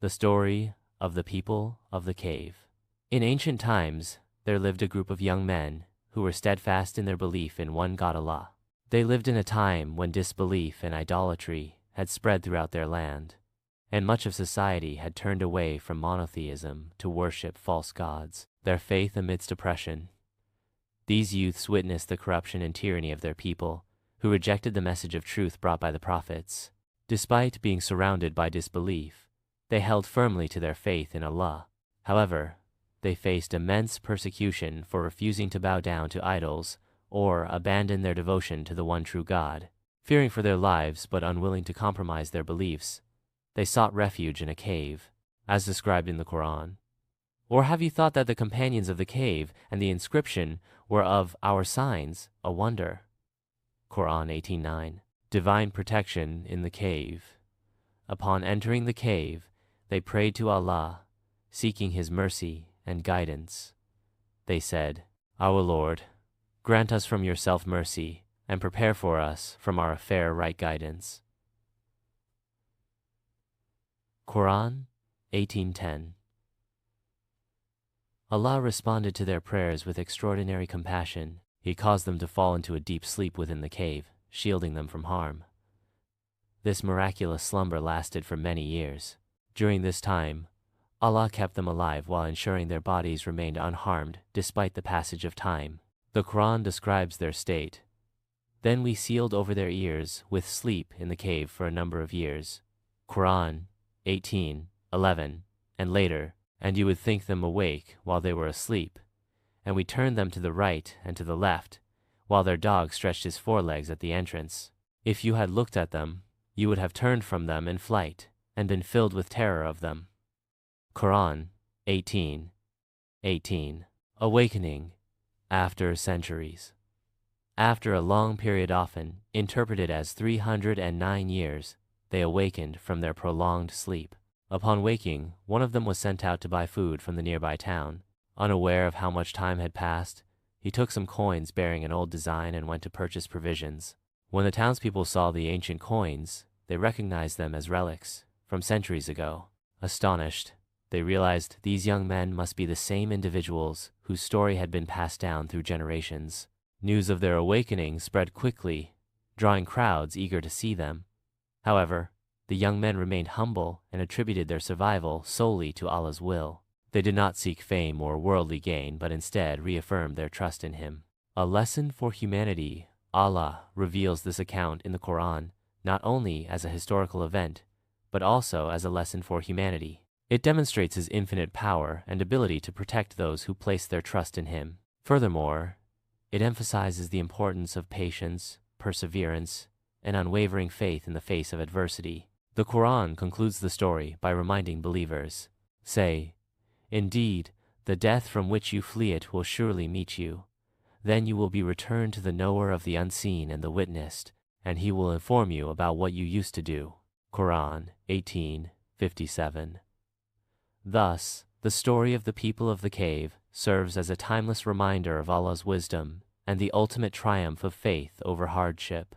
The story of the people of the cave. In ancient times, there lived a group of young men who were steadfast in their belief in one God, Allah. They lived in a time when disbelief and idolatry had spread throughout their land, and much of society had turned away from monotheism to worship false gods. Their faith amidst oppression. These youths witnessed the corruption and tyranny of their people, who rejected the message of truth brought by the prophets. Despite being surrounded by disbelief, they held firmly to their faith in Allah. However, they faced immense persecution for refusing to bow down to idols or abandon their devotion to the one true God. Fearing for their lives but unwilling to compromise their beliefs, they sought refuge in a cave, as described in the Quran. Or have you thought that the companions of the cave and the inscription were of our signs, a wonder? Quran 18:9. Divine protection in the cave. Upon entering the cave, they prayed to Allah, seeking His mercy and guidance. They said, "Our Lord, grant us from yourself mercy, and prepare for us from our affair right guidance." Quran 18:10. Allah responded to their prayers with extraordinary compassion. He caused them to fall into a deep sleep within the cave, shielding them from harm. This miraculous slumber lasted for many years. During this time, Allah kept them alive while ensuring their bodies remained unharmed despite the passage of time. The Quran describes their state. Then we sealed over their ears with sleep in the cave for a number of years. Quran 18:11, and later, and you would think them awake while they were asleep, and we turned them to the right and to the left, while their dog stretched his forelegs at the entrance. If you had looked at them, you would have turned from them in flight and been filled with terror of them. Quran 18:18. Awakening after centuries. After a long period, often interpreted as 309 years, they awakened from their prolonged sleep. Upon waking, one of them was sent out to buy food from the nearby town. Unaware of how much time had passed, he took some coins bearing an old design and went to purchase provisions. When the townspeople saw the ancient coins, they recognized them as relics from centuries ago. Astonished, they realized these young men must be the same individuals whose story had been passed down through generations. News of their awakening spread quickly, drawing crowds eager to see them. However, the young men remained humble and attributed their survival solely to Allah's will. They did not seek fame or worldly gain, but instead reaffirmed their trust in Him. A lesson for humanity. Allah reveals this account in the Quran not only as a historical event, but also as a lesson for humanity. It demonstrates His infinite power and ability to protect those who place their trust in Him. Furthermore, it emphasizes the importance of patience, perseverance, and unwavering faith in the face of adversity. The Quran concludes the story by reminding believers, "Say, indeed, the death from which you flee it will surely meet you. Then you will be returned to the knower of the unseen and the witnessed, and he will inform you about what you used to do." Quran 18:57. Thus, the story of the people of the cave serves as a timeless reminder of Allah's wisdom and the ultimate triumph of faith over hardship.